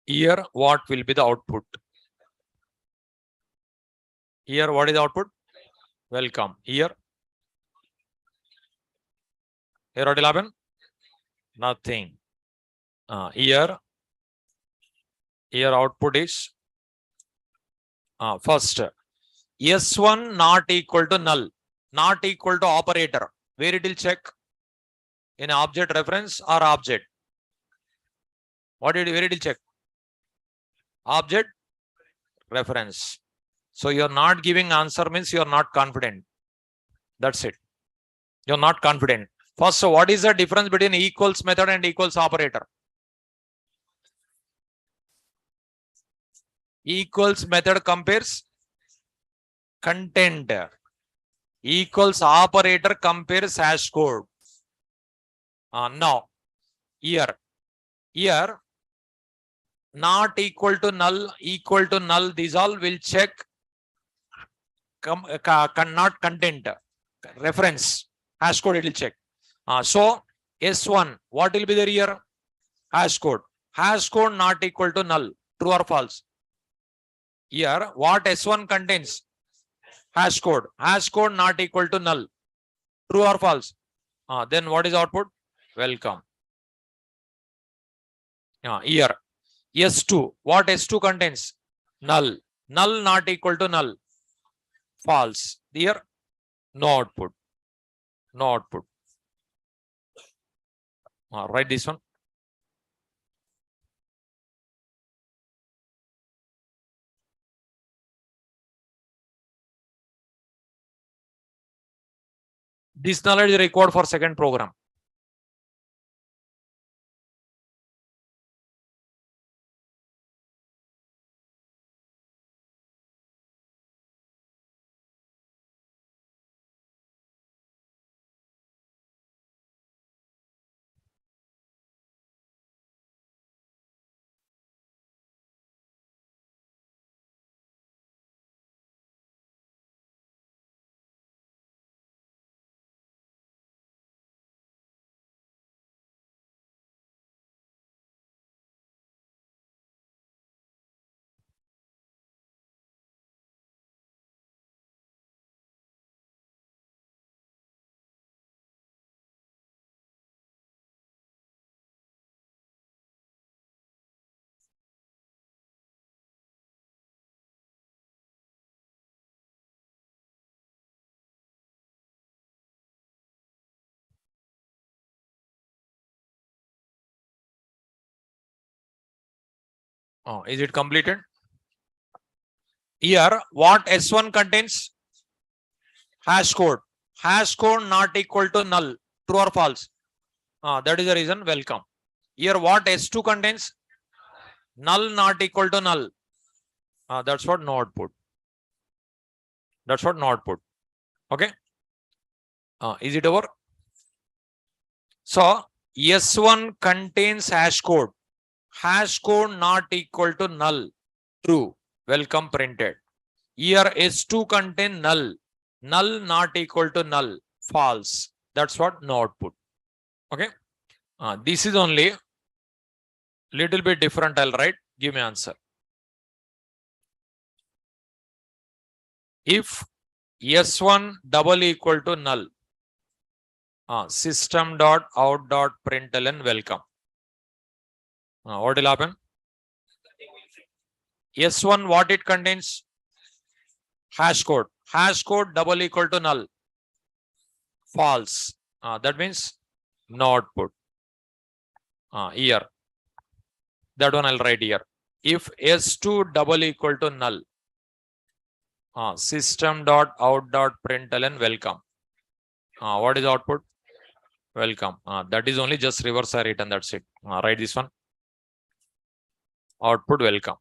here what will be the output? Here what is the output? Welcome. Here what will happen? Nothing. Here output is first S1 not equal to null, not equal to operator. Where it will check? In object reference or object? Where it will check? Object reference. So you're not giving answer means you're not confident. That's it. You're not confident. First, so what is the difference between equals method and equals operator? Equals method compares content. Equals operator compares hash code. Now, here not equal to null, these all will check not content, reference, hash code it will check. So S1, what will be there here? Hash code. Hash code not equal to null, true or false? Here, what S1 contains? Hash code. Hash code not equal to null, true or false? Then what is output? Welcome. Here, S2, what S2 contains? Null. Null not equal to null, false. Here, no output. No output. Write this one. This knowledge is required for second program. Is it completed? Here, what S1 contains? Hash code. Hash code not equal to null, true or false? That is the reason. Welcome. Here, what S2 contains? Null not equal to null. That's what no output. That's what no output. Okay. Is it over? So S1 contains hash code. Hash code not equal to null, true. Welcome printed. Here S2 contain null. Null not equal to null, false. That's what no output. Okay. This is only little bit different. I'll write. Give me answer. If S1 double equal to null, system dot out dot println welcome. What will happen? S1 what it contains? Hash code. Hash code double equal to null. False. That means no output. Here. That one I'll write here. If S2 double equal to null, system dot out dot println welcome. What is output? Welcome. That is only just reverse I written. That's it. Write this one. Output welcome.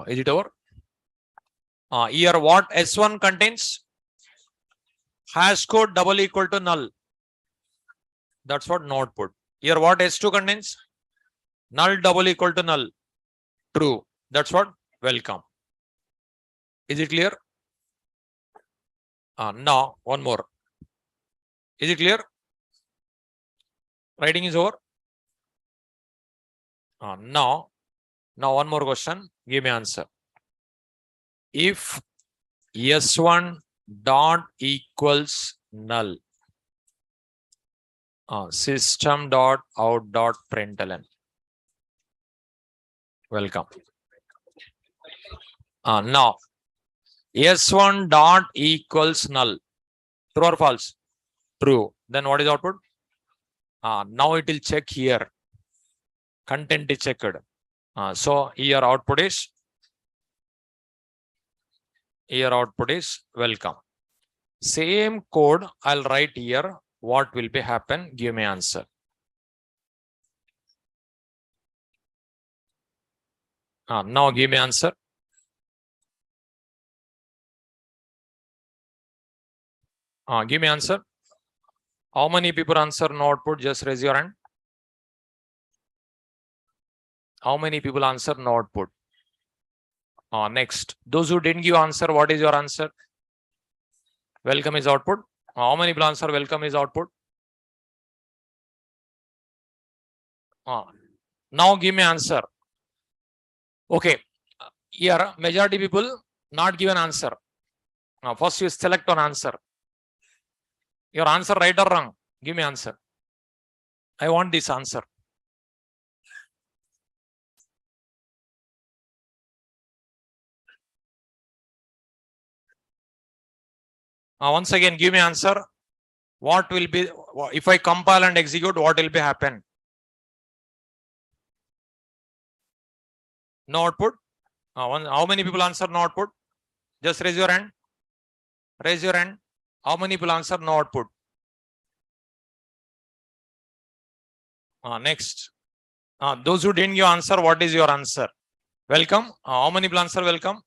Is it over? Here what S1 contains? Hash code double equal to null. That's what no output. Here what S2 contains? Null double equal to null. True. That's what welcome. Is it clear? Now one more. Is it clear? Writing is over. Now one more question. Give me answer. If S1 dot equals null, system dot out dot println welcome. Now S1 dot equals null. True or false? True. Then what is output? Now it will check here. Content is checked. So here output is welcome. Same code I'll write here. What will be happen? Give me answer. Now give me answer. Give me answer. How many people answer no output? Just raise your hand. How many people answer no output? Next. Those who didn't give answer, what is your answer? Welcome is output. How many people answer welcome is output? Now give me answer. Okay. Here, majority people not given answer. First you select one answer. Your answer right or wrong? Give me answer. I want this answer. Once again, give me answer. What will be, if I compile and execute, what will be happen? No output. How many people answer no output? Just raise your hand. Raise your hand. How many people answer no output? Next. Those who didn't give answer, what is your answer? Welcome. How many people answer welcome?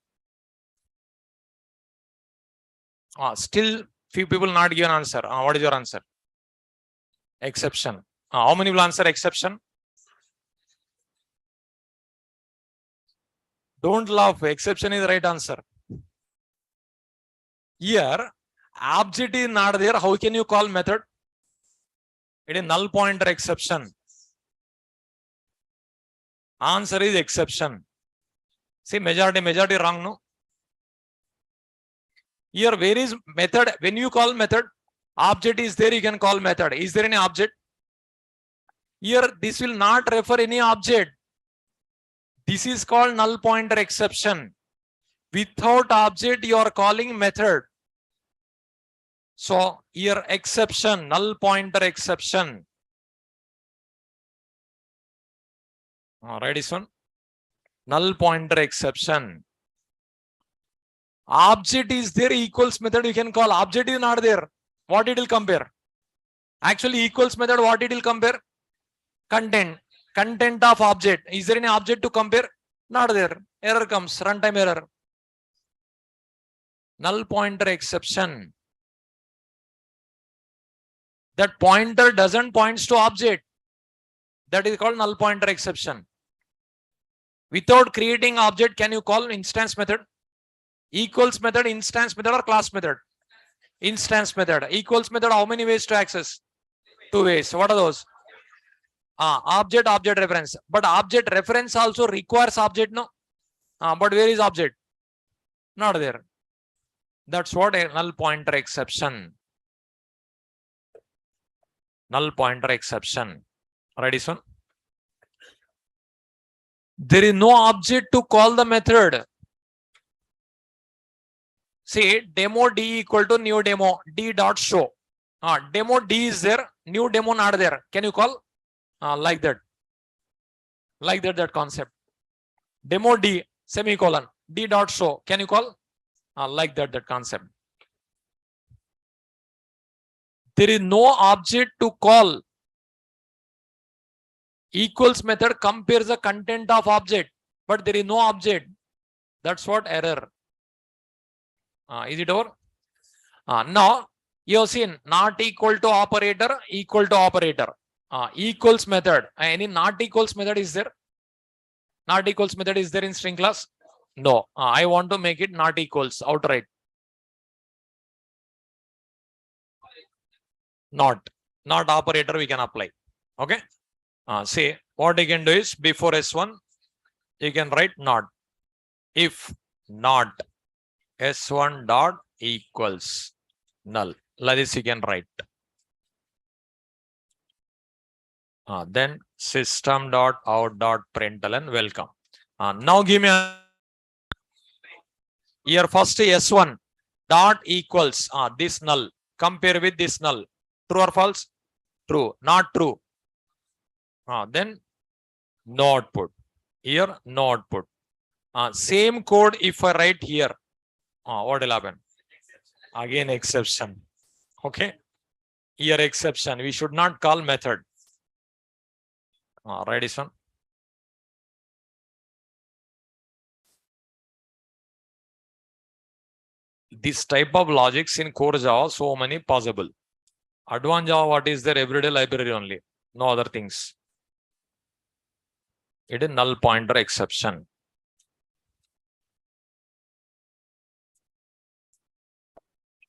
Still few people not given answer. What is your answer? Exception. How many will answer exception? Don't laugh. Exception is the right answer. Here, object is not there. How can you call method? It is null pointer exception. Answer is exception. See, majority wrong, no? Here, where is method? When you call method, object is there, you can call method. Is there any object? Here, this will not refer any object. This is called null pointer exception. Without object, you are calling method. So here exception, null pointer exception. Alright, this one. Null pointer exception. Object is there, equals method you can call. Object is not there. What it will compare? Actually, equals method, what it will compare? Content. Content of object. Is there any object to compare? Not there. Error comes, runtime error. Null pointer exception. That pointer doesn't points to object. That is called null pointer exception. Without creating object, can you call instance method? Equals method, instance method, or class method? Instance method. Equals method, how many ways to access? 2 ways. What are those? Object, object reference. But object reference also requires object, no? But where is object? Not there. That's what a null pointer exception. Null pointer exception. Ready, son? There is no object to call the method. See, demo D equal to new demo D dot show. Demo D is there, new demo not there. Can you call? Like that. Like that concept. Demo D semicolon D dot show. Can you call? Like that concept. There is no object to call. Equals method compares the content of object, but there is no object. That's what error. Is it over? Now you have seen not equal to operator, equal to operator. Equals method. Any not equals method is there? Not equals method is there in string class? No. I want to make it not equals outright. Not operator we can apply. Okay. Say what you can do is before S1 you can write not. If not S1 dot equals null. Like this you can write. Then system dot out dot println welcome. Now give me here first S1 dot equals this null. Compare with this null. True or false? True. Not true. Then no output. Here no output. Same code if I write here. What will happen? Again exception. Okay. Here exception. We should not call method. Right, this one. This type of logics in core Java, so many possible. Advanced Java, what is their everyday library only? No other things. It is null pointer exception.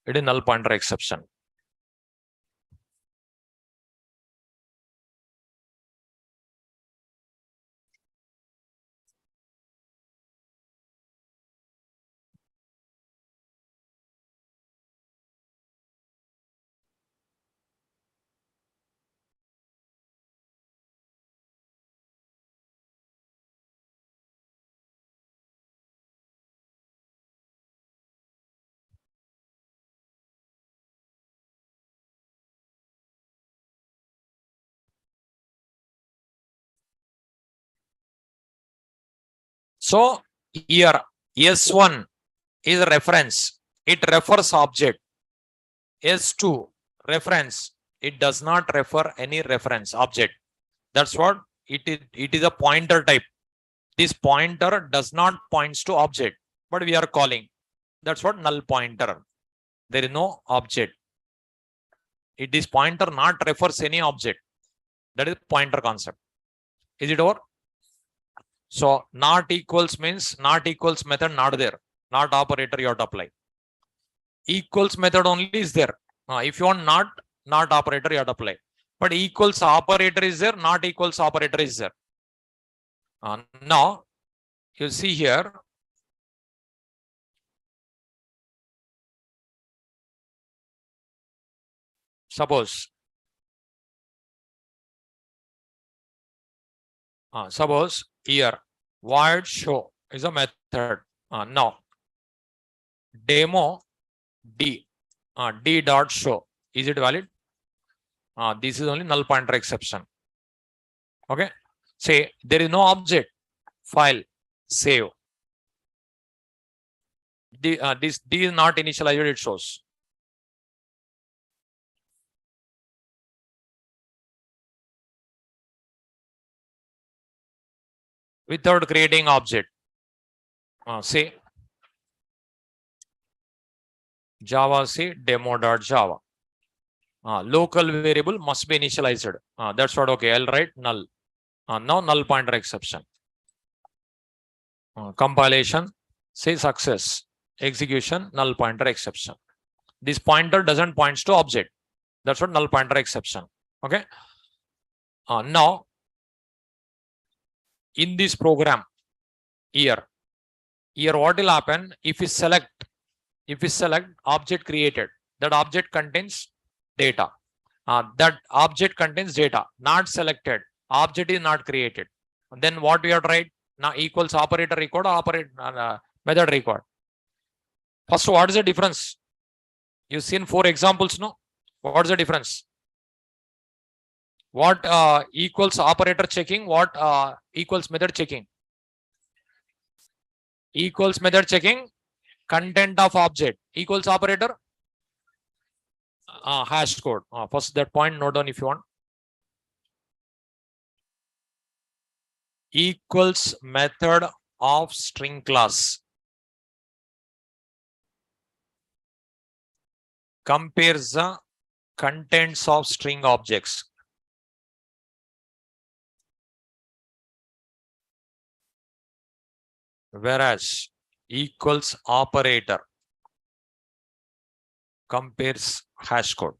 It is null pointer exception. So here S1 is reference. It refers object. S2 reference. It does not refer any reference object. That's what it is. It is a pointer type. This pointer does not points to object, but we are calling. That's what null pointer. There is no object. It is pointer not refers any object. That is pointer concept. Is it over? So not equals means not equals method not there. Not operator you have to apply. Equals method only is there. If you want not operator you have to apply. But equals operator is there, not equals operator is there. Now you see here Suppose here void show is a method. Now demo d d dot show, is it valid? This is only null pointer exception. Okay, say there is no object, file, save. This d is not initialized, it shows. Without creating object. Say Java say demo.java. Local variable must be initialized. That's what. Okay, I'll write null. Now null pointer exception. Compilation, say success. Execution, null pointer exception. This pointer doesn't points to object. That's what null pointer exception. Okay. Now in this program here what will happen if we select object created, that object contains data. That object contains data, not selected, object is not created. Then what we have to write? Now equals operator record, method record. First, what is the difference? You've seen 4 examples, no? What is the difference? What equals operator checking? What equals method checking? Equals method checking, content of object. Equals operator, hash code. First, that point note down if you want. Equals method of string class compares the contents of string objects. Whereas equals operator compares hash code.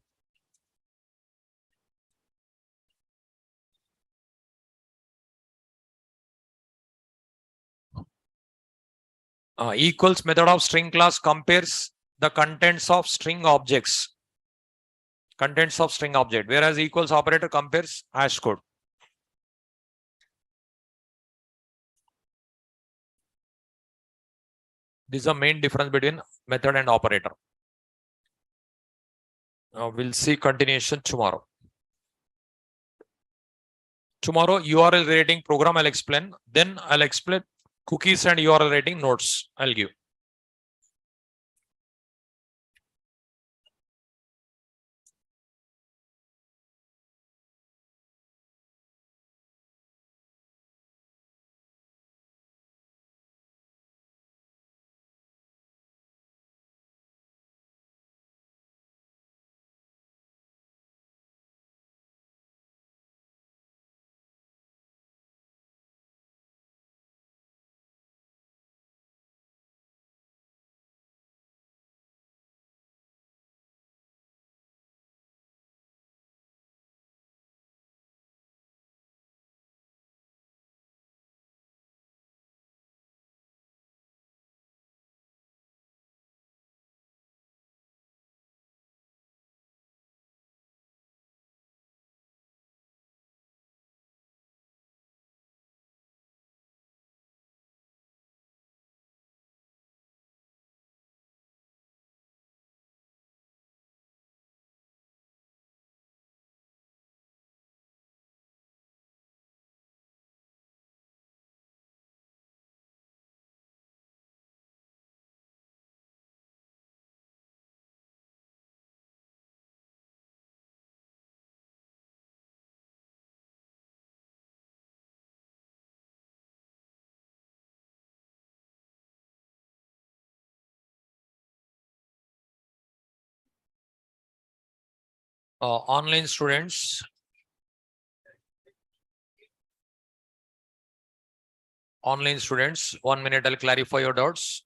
Equals method of string class compares the contents of string objects. Contents of string object, whereas equals operator compares hash code. This is the main difference between method and operator. We'll see continuation tomorrow. Tomorrow URL rating program I'll explain. Then I'll explain cookies and URL rating notes I'll give. Online students, 1 minute, I'll clarify your doubts.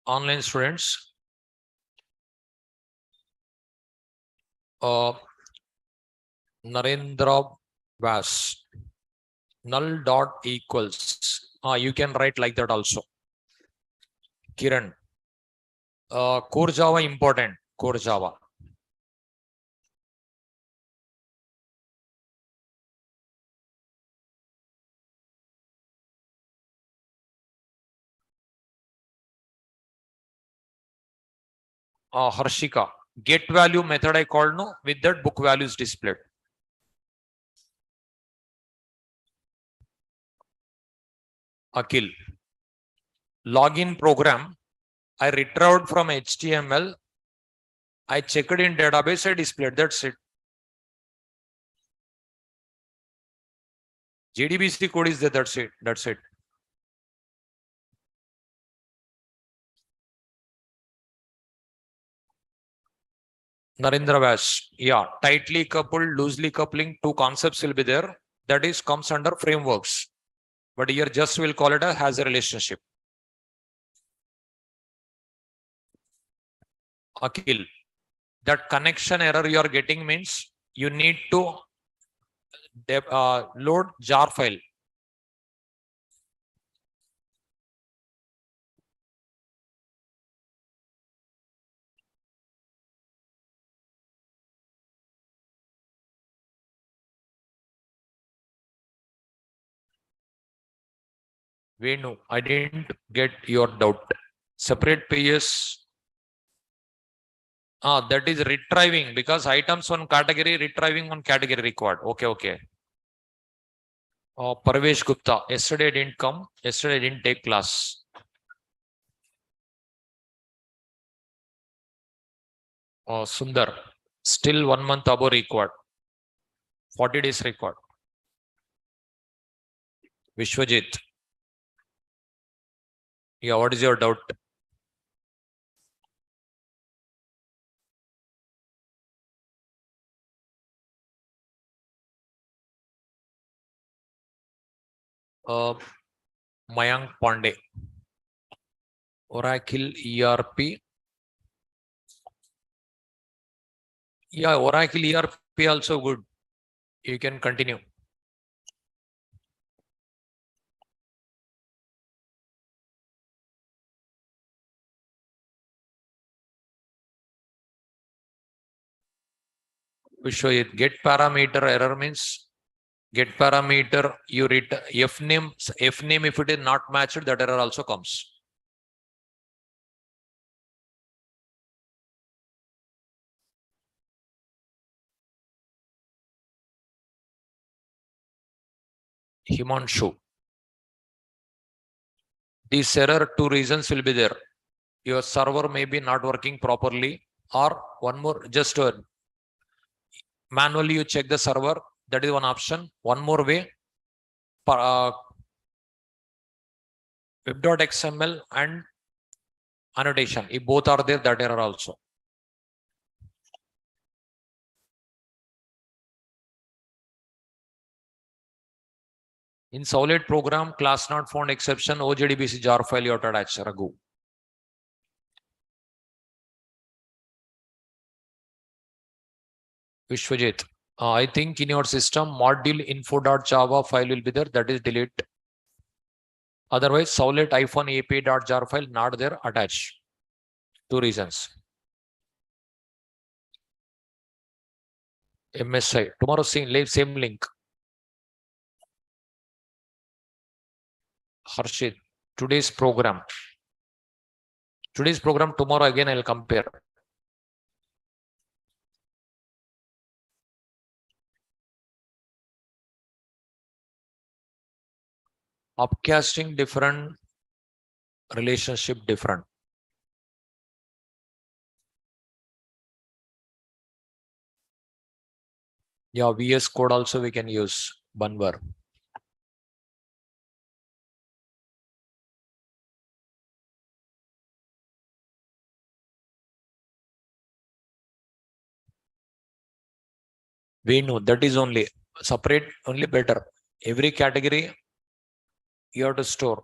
online students. Narendra Vas. Null dot equals. You can write like that also. Kiran. Core Java important. Core Java. Harshika. Get value method I called no. With that book value is displayed. Akil. Login program. I retrieved from HTML. I checked in database. I displayed. That's it. JDBC code is there. That's it. That's it. Narendra Vash. Yeah. Tightly coupled, loosely coupling. Two concepts will be there. That is comes under frameworks. But here just will call it a has a relationship. Akil. That connection error you are getting means you need to load jar file. Venu, I didn't get your doubt. Separate pages. That is retrieving because items one category, retrieving one category required. Okay, okay. Parvesh Gupta. Yesterday didn't come. Yesterday didn't take class. Sundar. Still 1 month above required. 40 days required. Vishwajit. Yeah, what is your doubt? Mayank Pandey. Oracle ERP. Yeah, Oracle ERP also good. You can continue. Vishwajit. Get parameter error means get parameter you read fname if it is not matched, that error also comes. Himanshu. This error, two reasons will be there. Your server may be not working properly, or one more, just manually you check the server. That is one option. One more way, web.xml and annotation. If both are there, that error also. In solid program, class not found exception, OJDBC jar file you have to attach. Raghu. Vishwajit. I think in your system, module info.java file will be there. That is delete. Otherwise, solid iPhone API.jar file not there, attach. Two reasons. MSI. Tomorrow same link. Harshit. Today's program. Tomorrow again I'll compare. Upcasting different, relationship different. Yeah, VS Code also we can use. Banvar. We know that is only separate, only better. Every category you have to store.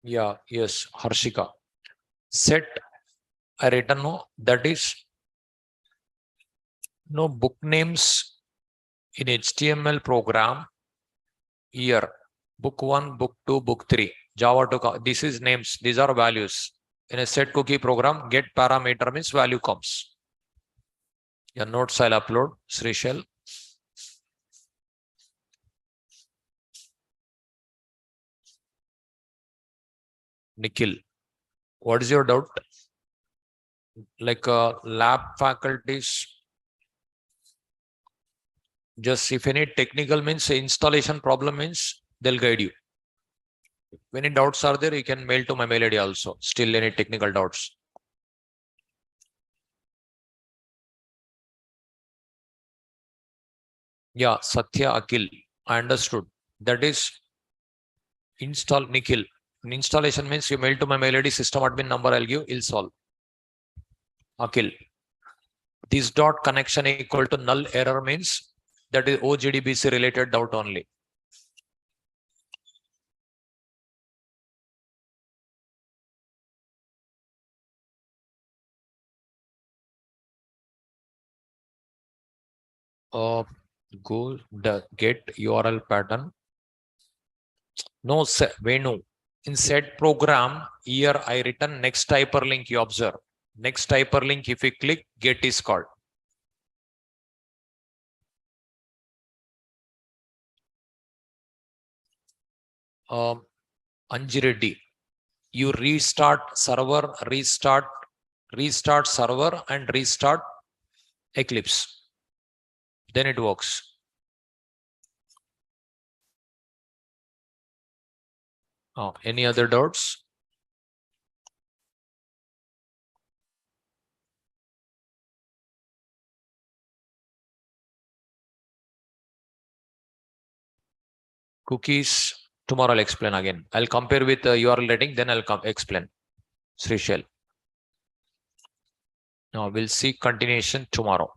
Yeah, yes, Harshika. Set I written no, that is no book names in HTML program year. Book 1, book 2, book 3. Java to this is names, these are values. In a set cookie program, get parameter means value comes. Your notes I'll upload, Srishal. Nikhil, what is your doubt? Like lab faculties, just if any technical means installation problem means they'll guide you. If any doubts are there, you can mail to my mail ID also. Still any technical doubts. Yeah, Satya Akil, I understood. That is install Nikhil. Installation means you mail to my mail ID, system admin number I'll give, will solve. Akil. This dot connection equal to null error means that is OGDBC related doubt only. Go the get URL pattern. No, Venu. In set program, here I written next hyperlink you observe. Next hyperlink, if you click, get is called. Anjireddy, you restart server, restart server and restart Eclipse. Then it works. Any other doubts? Cookies, tomorrow I'll explain again. I'll compare with URL rating, then I'll explain. Srishal. Now we'll see continuation tomorrow.